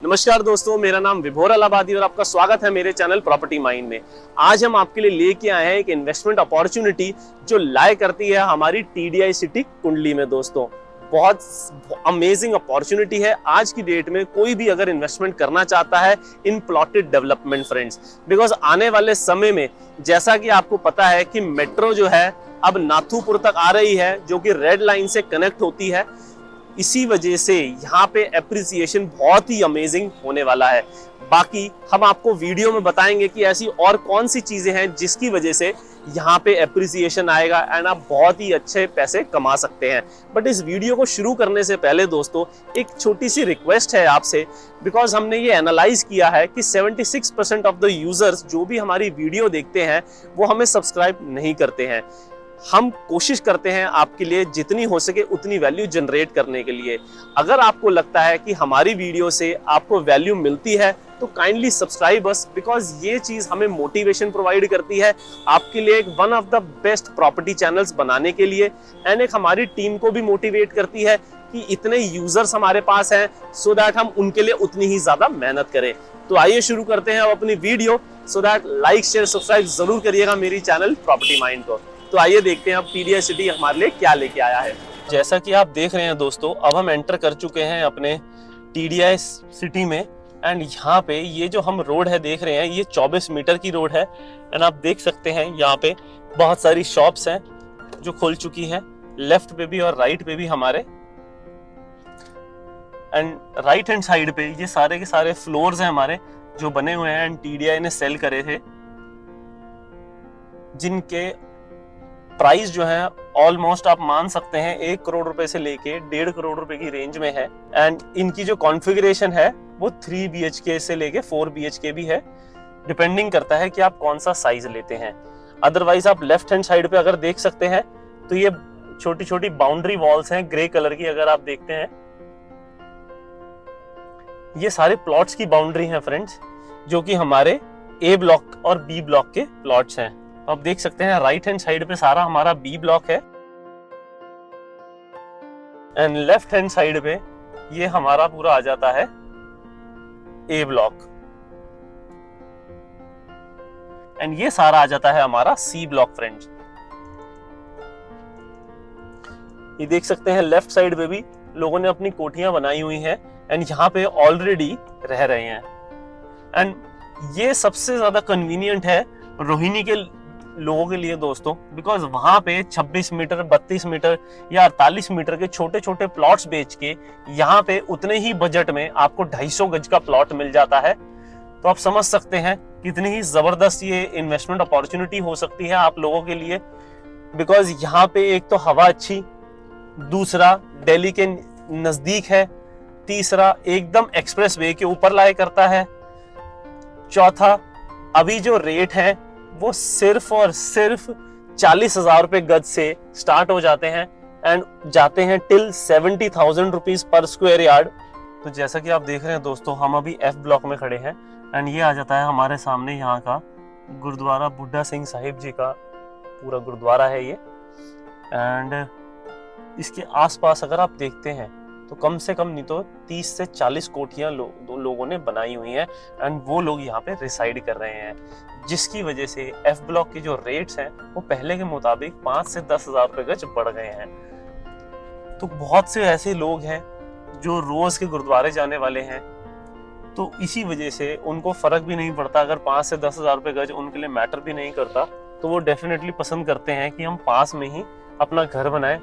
नमस्कार दोस्तों, मेरा नाम विभोर अलाहाबादी और आपका स्वागत है मेरे चैनल प्रॉपर्टी माइंड में। आज हम आपके लिए लेके आए हैं एक इन्वेस्टमेंट अपॉर्चुनिटी जो लाई करती है हमारी टीडीआई सिटी कुंडली में। दोस्तों, बहुत अमेजिंग अपॉर्चुनिटी है। आज की डेट में कोई भी अगर इन्वेस्टमेंट करना चाहता है इन प्लॉटेड डेवलपमेंट फ्रेंड्स, बिकॉज आने वाले समय में जैसा कि आपको पता है कि मेट्रो जो है अब नाथुपुर तक आ रही है, जो कि रेड लाइन से कनेक्ट होती है। इसी वजह से यहाँ पे एप्रिसिएशन बहुत ही अमेजिंग होने वाला है। बाकी हम आपको वीडियो में बताएंगे कि ऐसी और कौन सी चीजें हैं जिसकी वजह से यहाँ पे एप्रिसिएशन आएगा एंड आप बहुत ही अच्छे पैसे कमा सकते हैं। बट इस वीडियो को शुरू करने से पहले दोस्तों एक छोटी सी रिक्वेस्ट है आपसे, बिकॉज हमने ये एनालाइज किया है कि 76% ऑफ द यूजर्स जो भी हमारी वीडियो देखते हैं वो हमें सब्सक्राइब नहीं करते हैं। हम कोशिश करते हैं आपके लिए जितनी हो सके उतनी वैल्यू जनरेट करने के लिए। अगर आपको लगता है कि हमारी वीडियो से आपको वैल्यू मिलती है तो काइंडली सब्सक्राइब अस, बिकॉज ये चीज हमें मोटिवेशन प्रोवाइड करती है आपके लिए एक one of the best property channels बनाने के लिए, एंड एक हमारी टीम को भी मोटिवेट करती है कि इतने यूजर्स हमारे पास हैं सो दैट हम उनके लिए उतनी ही ज्यादा मेहनत करें। तो आइए शुरू करते हैं अब अपनी video. So that like share subscribe जरूर करिएगा मेरी चैनल प्रॉपर्टी माइंड को। तो आइए देखते हैं अब टीडीआई सिटी हमारे लिए क्या लेके आया है। जैसा कि आप देख रहे हैं दोस्तों, अब हम एंटर कर चुके हैं अपने टीडीआई सिटी में। एंड यहाँ पे ये जो हम रोड है देख रहे हैं, ये 24 मीटर की रोड है। एंड आप देख सकते हैं यहाँ पे बहुत सारी शॉप्स हैं जो खुल चुकी हैं, लेफ्ट पे भी और राइट पे भी हमारे। एंड राइट हैंड साइड पे ये सारे के सारे फ्लोर्स हैं हमारे जो बने हुए हैं एंड टीडीआई ने सेल करे थे, जिनके प्राइस जो है ऑलमोस्ट आप मान सकते हैं 1 करोड़ रुपए से लेके 1.5 करोड़ रुपए की रेंज में है। एंड इनकी जो कॉन्फ़िगरेशन है वो 3 BHK से लेके 4 BHK भी है, डिपेंडिंग करता है कि आप कौन सा साइज लेते हैं। अदरवाइज आप लेफ्ट हैंड साइड पे अगर देख सकते हैं तो ये छोटी छोटी बाउंड्री वॉल्स हैं ग्रे कलर की। अगर आप देखते हैं ये सारे प्लॉट्स की बाउंड्री हैं फ्रेंड्स, जो कि हमारे A ब्लॉक और B ब्लॉक के प्लॉट्स हैं। आप देख सकते हैं राइट हैंड साइड पे सारा हमारा B ब्लॉक है एंड लेफ्ट हैंड साइड पे ये हमारा पूरा आ जाता है A ब्लॉक, एंड ये सारा आ जाता है हमारा C ब्लॉक फ्रेंड्स। ये देख सकते हैं लेफ्ट साइड पे भी लोगों ने अपनी कोठियां बनाई हुई हैं एंड यहाँ पे ऑलरेडी रह रहे हैं। एंड ये सबसे ज्यादा कन्वीनियंट है रोहिणी के लोगों के लिए दोस्तों, बिकॉज वहां पे 26 मीटर 32 मीटर या 48 मीटर के छोटे छोटे प्लॉट्स बेच के यहाँ पे उतने ही बजट में आपको 250 गज का प्लॉट मिल जाता है। तो आप समझ सकते हैं कितनी ही जबरदस्त ये इन्वेस्टमेंट अपॉर्चुनिटी हो सकती है आप लोगों के लिए। बिकॉज यहाँ पे एक तो हवा अच्छी, दूसरा दिल्ली के नजदीक है, तीसरा एकदम एक्सप्रेस वे के ऊपर लाया करता है, चौथा अभी जो रेट है वो सिर्फ और सिर्फ 40,000 रुपए गज से स्टार्ट हो जाते हैं एंड जाते हैं till 70,000 rupees per square yard. तो जैसा कि आप देख रहे हैं दोस्तों, हम अभी F ब्लॉक में खड़े हैं एंड ये आ जाता है हमारे सामने यहाँ का गुरुद्वारा बुड्ढा सिंह साहिब जी का पूरा गुरुद्वारा है ये। एंड इसके आसपास अगर आप देखते हैं तो कम से कम नहीं तो 30 से 40 कोठियां लोगों ने बनाई हुई हैं एंड वो लोग यहाँ पे रिसाइड कर रहे हैं, जिसकी वजह से F ब्लॉक के जो रेट्स हैं वो पहले के मुताबिक 5 से 10,000 रुपए गज बढ़ गए हैं। तो बहुत से ऐसे लोग हैं जो रोज के गुरुद्वारे जाने वाले हैं, तो इसी वजह से उनको फर्क भी नहीं पड़ता। अगर 5 से 10,000 रुपए गज उनके लिए मैटर भी नहीं करता तो वो डेफिनेटली पसंद करते हैं कि हम पास में ही अपना घर बनाएं,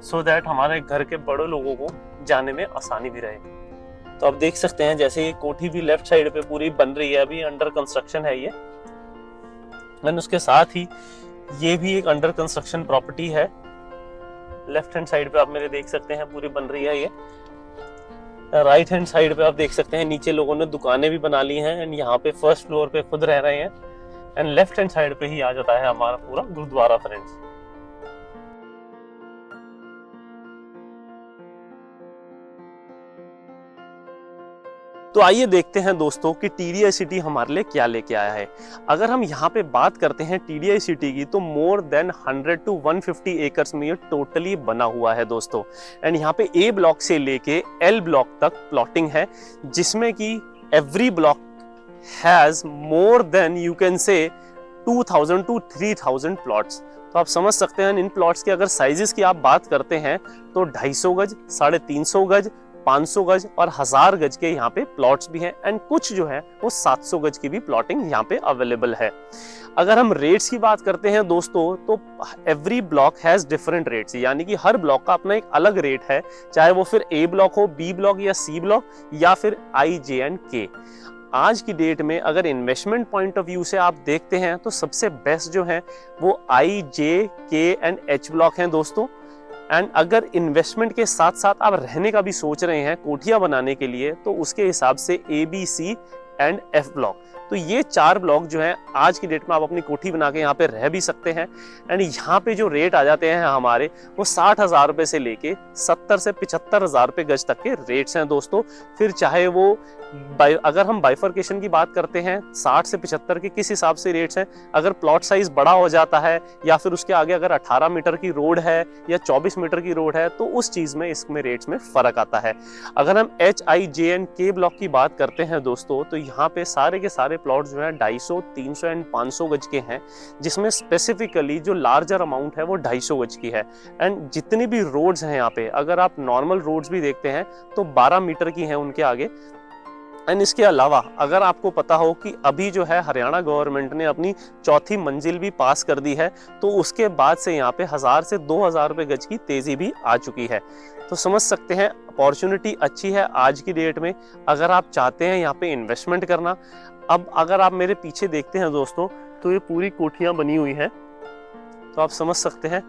सो दैट हमारे घर के बड़े लोगों को जाने में आसानी भी रहे। तो आप देख सकते हैं जैसे ये कोठी भी लेफ्ट साइड पे पूरी बन रही है, अभी अंडर कंस्ट्रक्शन है ये। एंड उसके साथ ही ये भी एक अंडर कंस्ट्रक्शन प्रॉपर्टी है। लेफ्ट हैंड साइड पे आप मेरे देख सकते हैं पूरी बन रही है ये। राइट हैंड साइड पे आप देख सकते हैं नीचे लोगों ने दुकानें भी बना ली हैं एंड यहाँ पे फर्स्ट फ्लोर पे खुद रह रहे हैं। एंड लेफ्ट हैंड साइड पे ही आ जाता है हमारा पूरा गुरुद्वारा फ्रेंड्स। तो आइए देखते हैं दोस्तों कि TDI सिटी हमारे लिए क्या लेके आया है। अगर हम यहाँ पे बात करते हैं TDI सिटी की, तो मोर देन 100 to 150 एकर्स में ये टोटली बना हुआ है दोस्तों। एंड यहाँ पे A ब्लॉक से लेके L ब्लॉक तक प्लॉटिंग है, जिसमें कि every block has more than you can say 2000 to 3000 plots. तो आप समझ सकते हैं इन प्लॉट्स के अगर साइजेस की आप बात करते हैं तो 250 गज, 350 गज, 500 गज और 1000 गज के यहाँ पे प्लॉट्स भी हैं। एंड कुछ जो है वो 700 गज की भी प्लॉटिंग यहाँ पे अवेलेबल है। अगर हम रेट्स की बात करते हैं दोस्तों, तो every block has different rates, यानी कि हर ब्लॉक का अपना एक अलग रेट है, चाहे वो फिर A ब्लॉक हो, B ब्लॉक या C ब्लॉक या फिर I, J एंड K। आज की डेट में अगर इन्वेस्टमेंट पॉइंट ऑफ व्यू से आप देखते हैं तो सबसे बेस्ट जो है वो I, J, K and H block हैं दोस्तों। एंड अगर इन्वेस्टमेंट के साथ साथ आप रहने का भी सोच रहे हैं कोठियां बनाने के लिए, तो उसके हिसाब से A, B, C and F block. तो ये 4 ब्लॉक जो हैं आज की डेट में आप अपनी कोठी बना के यहाँ पे रह भी सकते हैं। एंड यहाँ पे जो रेट आ जाते हैं हमारे, वो 60,000 रुपए से लेके 70 से 75,000 रुपए गज तक के रेट्स हैं दोस्तों। फिर चाहे वो अगर हम बाइफर्केशन की बात करते हैं, 60 से 75 के किस हिसाब से रेट्स हैं। अगर प्लॉट साइज बड़ा हो जाता है या फिर उसके आगे अगर 18 मीटर की रोड है या 24 मीटर की रोड है, तो उस चीज में इसमें रेट्स में फर्क आता है। अगर हम H, I, J and K block की बात करते हैं दोस्तों, तो यहाँ पे सारे के सारे प्लॉट जो है 250, 300 एंड 500 गज के हैं, जिसमें स्पेसिफिकली जो लार्जर अमाउंट है वो 250 गज की है। एंड जितनी भी रोड्स हैं यहाँ पे, अगर आप नॉर्मल रोड्स भी देखते हैं तो 12 मीटर की हैं उनके आगे। एंड इसके अलावा अगर आपको पता हो कि अभी जो है हरियाणा गवर्नमेंट ने अपनी 4थी मंजिल भी पास कर दी है, तो उसके बाद से यहाँ पे 1000 से 2000 रुपए गज की तेजी भी आ चुकी है। तो समझ सकते हैं अपॉर्चुनिटी अच्छी है आज की डेट में, अगर आप चाहते हैं यहाँ पे इन्वेस्टमेंट करना। अब अगर आप मेरे पीछे देखते हैं दोस्तों, तो ये पूरी कोठियां बनी हुई हैं, तो आप समझ सकते हैं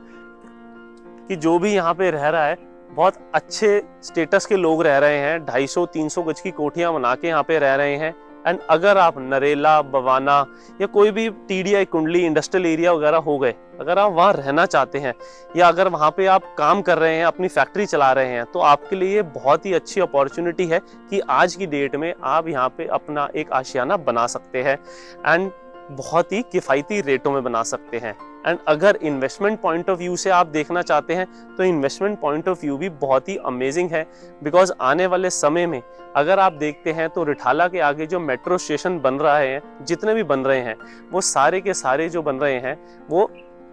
कि जो भी यहाँ पे रह रहा है बहुत अच्छे स्टेटस के लोग रह रहे हैं। 250-300 गज की कोठियां बना के यहाँ पे रह रहे हैं। एंड अगर आप नरेला, बवाना या कोई भी TDI कुंडली इंडस्ट्रियल एरिया वगैरह हो गए, अगर आप वहाँ रहना चाहते हैं या अगर वहाँ पे आप काम कर रहे हैं, अपनी फैक्ट्री चला रहे हैं, तो आपके लिए बहुत ही अच्छी अपॉर्चुनिटी है कि आज की डेट में आप यहाँ पे अपना एक आशियाना बना सकते हैं एंड बहुत ही किफ़ायती रेटों में बना सकते हैं। एंड अगर इन्वेस्टमेंट पॉइंट ऑफ व्यू से आप देखना चाहते हैं, तो इन्वेस्टमेंट पॉइंट ऑफ व्यू भी बहुत ही अमेजिंग है। बिकॉज आने वाले समय में अगर आप देखते हैं तो रिठाला के आगे जो मेट्रो स्टेशन बन रहा है, जितने भी बन रहे हैं, वो सारे के सारे जो बन रहे हैं वो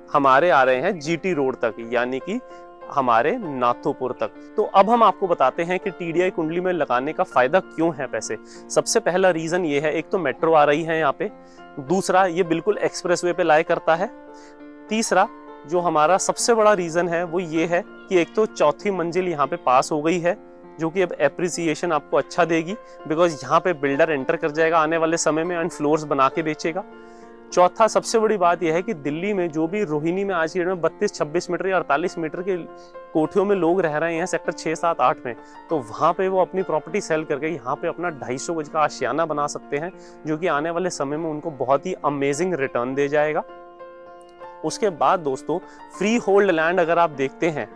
हमारे आ रहे हैं GT रोड तक, यानी कि हमारे नाथोपुर तक। तो अब हम आपको बताते हैं कि TDI कुंडली में लगाने का फायदा क्यों है पैसे। सबसे पहला रीजन ये है, एक तो मेट्रो आ रही है यहाँ पे, दूसरा ये बिल्कुल एक्सप्रेसवे पे लाई करता है, तीसरा जो हमारा सबसे बड़ा रीजन है वो ये है कि एक तो 4थी मंजिल यहाँ पे पास हो गई है, जो कि अब एप्रिसिएशन आपको अच्छा देगी। बिकॉज यहाँ पे बिल्डर एंटर कर जाएगा आने वाले समय में एंड फ्लोर्स बना के बेचेगा। चौथा सबसे बड़ी बात यह है कि दिल्ली में जो भी रोहिणी में आज की डेट में 32-26 मीटर या 48 मीटर के कोठियों में लोग रह रहे हैं सेक्टर 6, 7, 8 में, तो वहाँ पे वो अपनी प्रॉपर्टी सेल करके यहाँ पे अपना 250 गज का आशियाना बना सकते हैं, जो कि आने वाले समय में उनको बहुत ही अमेजिंग रिटर्न दे जाएगा। उसके बाद दोस्तों फ्री होल्ड लैंड अगर आप देखते हैं,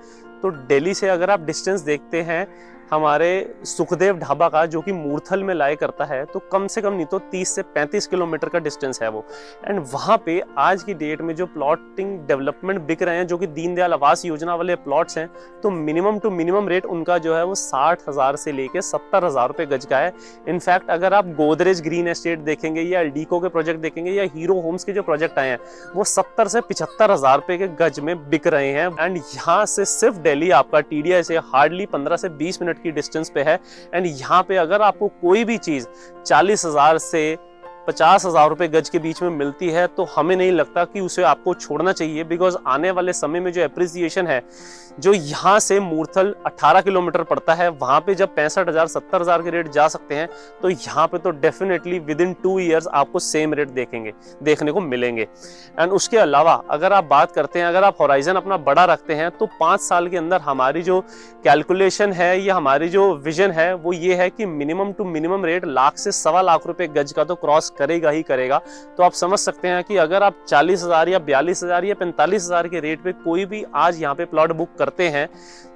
तो दिल्ली से अगर आप डिस्टेंस देखते हैं हमारे सुखदेव ढाबा का, जो कि मूर्थल में लाया करता है, तो कम से कम नहीं तो 30 से 35 किलोमीटर का डिस्टेंस है वो। एंड वहाँ पे आज की डेट में जो प्लॉटिंग डेवलपमेंट बिक रहे हैं, जो कि दीनदयाल आवास योजना वाले प्लॉट्स हैं, तो मिनिमम टू मिनिमम रेट उनका जो है वो 60,000 से लेके 70,000 रुपए गज का है। इनफैक्ट अगर आप गोदरेज ग्रीन एस्टेट देखेंगे या एल्डिको के प्रोजेक्ट देखेंगे या हीरो होम्स के जो प्रोजेक्ट आए हैं, वो 70 से 75,000 रुपए के गज में बिक रहे हैं। एंड यहाँ से सिर्फ दिल्ली आपका TDI से हार्डली 15 से 20 मिनट की डिस्टेंस पे है। एंड यहाँ पे अगर आपको कोई भी चीज 40,000 से 50,000 रुपए गज के बीच में मिलती है, तो हमें नहीं लगता कि उसे आपको छोड़ना चाहिए। बिकॉज आने वाले समय में जो एप्रिसिएशन है, जो यहाँ से मूर्थल 18 किलोमीटर पड़ता है, वहां पे जब 65,000 70,000 के रेट जा सकते हैं, तो यहाँ पे तो डेफिनेटली विद इन 2 ईयर्स आपको सेम रेट देखने को मिलेंगे। एंड उसके अलावा अगर आप बात करते हैं, अगर आप होराइजन अपना बड़ा रखते हैं, तो 5 साल के अंदर हमारी जो कैलकुलेशन है या हमारी जो विजन है वो ये है कि minimum to minimum rate lakh से 1.25 लाख रुपए गज का तो क्रॉस करेगा ही करेगा। तो आप समझ सकते हैं कि अगर आप 40,000 या 42,000 या 45,000 के रेट पे कोई भी आज यहाँ पे प्लॉट बुक करते हैं,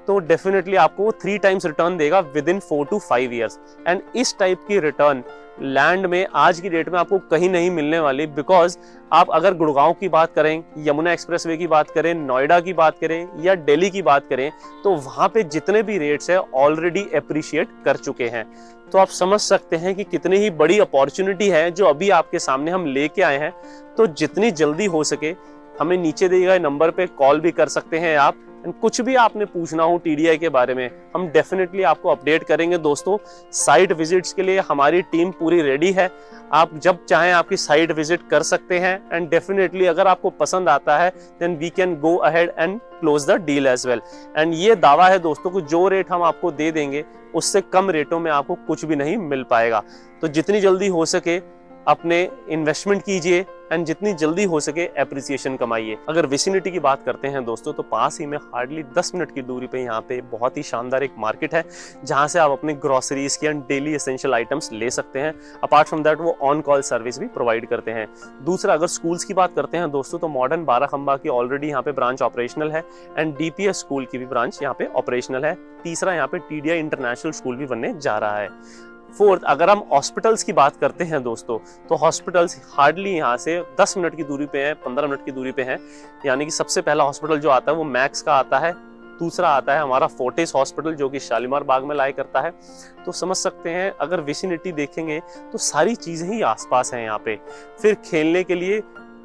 तो डेफिनेटली आपको 3 टाइम्स रिटर्न देगा with in 4 to 5 years. And इस टाइप की रिटर्न लैंड में आज की डेट में आपको कहीं नहीं मिलने वाली, बिकॉज आप अगर गुड़गांव की बात करें, यमुना एक्सप्रेसवे की बात करें, नोएडा की बात करें या दिल्ली की बात करें, तो वहां पे जितने भी रेट्स है ऑलरेडी एप्रिशिएट कर चुके हैं। तो आप समझ सकते हैं कि कितनी ही बड़ी अपॉर्चुनिटी है जो अभी आपके सामने हम लेके आए हैं। तो जितनी जल्दी हो सके हमें नीचे दिए गए नंबर पे कॉल भी कर सकते हैं आप। कुछ भी आपने पूछना हो टीडीआई के बारे में, हम डेफिनेटली आपको अपडेट करेंगे। दोस्तों, साइट विजिट्स के लिए हमारी टीम पूरी रेडी है। आप जब चाहें आपकी साइट विजिट कर सकते हैं। एंड डेफिनेटली अगर आपको पसंद आता है then we can go ahead and close the deal as well. And ये दावा है दोस्तों को जो रेट हम आपको दे देंगे उससे कम रेटों में आपको कुछ भी नहीं मिल पाएगा। तो जितनी जल्दी हो सके अपने इन्वेस्टमेंट कीजिए एंड जितनी जल्दी हो सके एप्रिसिएशन कमाइए। अगर विसिनिटी की बात करते हैं दोस्तों, तो पास ही में हार्डली 10 मिनट की दूरी पे यहाँ पे बहुत ही शानदार एक मार्केट है जहाँ से आप अपने ग्रोसरीज की एंड डेली एसेंशियल आइटम्स ले सकते हैं। अपार्ट फ्रॉम दैट वो ऑन कॉल सर्विस भी प्रोवाइड करते हैं। दूसरा, अगर स्कूल्स की बात करते हैं दोस्तों, तो मॉडर्न बाराखंबा की ऑलरेडी यहाँ पे ब्रांच ऑपरेशनल है एंड डीपीएस स्कूल की भी ब्रांच यहाँ पे ऑपरेशनल है। तीसरा, यहाँ पे टीडीआई इंटरनेशनल स्कूल भी बनने जा रहा है। फोर्थ, अगर हम हॉस्पिटल्स की बात करते हैं दोस्तों, तो हॉस्पिटल्स हार्डली यहाँ से 10 मिनट की दूरी पे हैं, 15 मिनट की दूरी पे हैं। यानी कि सबसे पहला हॉस्पिटल जो आता है वो मैक्स का आता है। दूसरा आता है हमारा फोर्टिस हॉस्पिटल जो कि शालीमार बाग में लाई करता है। तो समझ सकते हैं अगर विसिनिटी देखेंगे तो सारी चीजें ही आसपास हैं यहाँ पे। फिर खेलने के लिए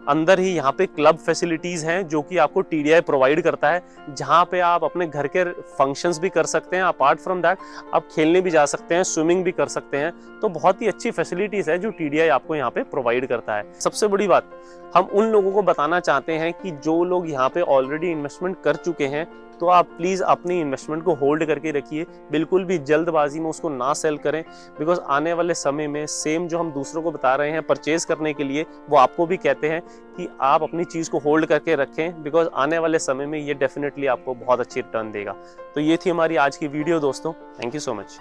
अंदर ही यहाँ पे क्लब फैसिलिटीज हैं जो कि आपको टीडीआई प्रोवाइड करता है, जहाँ पे आप अपने घर के फंक्शंस भी कर सकते हैं। अपार्ट फ्रॉम दैट आप खेलने भी जा सकते हैं, स्विमिंग भी कर सकते हैं। तो बहुत ही अच्छी फैसिलिटीज है जो टीडीआई आपको यहाँ पे प्रोवाइड करता है। सबसे बड़ी बात, हम उन लोगों को बताना चाहते हैं कि जो लोग यहाँ पे ऑलरेडी इन्वेस्टमेंट कर चुके हैं, तो आप प्लीज अपनी इन्वेस्टमेंट को होल्ड करके रखिए। बिल्कुल भी जल्दबाजी में उसको ना सेल करें, बिकॉज आने वाले समय में सेम जो हम दूसरों को बता रहे हैं परचेज करने के लिए, वो आपको भी कहते हैं कि आप अपनी चीज को होल्ड करके रखें, बिकॉज आने वाले समय में ये डेफिनेटली आपको बहुत अच्छी रिटर्न देगा। तो ये थी हमारी आज की वीडियो दोस्तों। Thank you so much.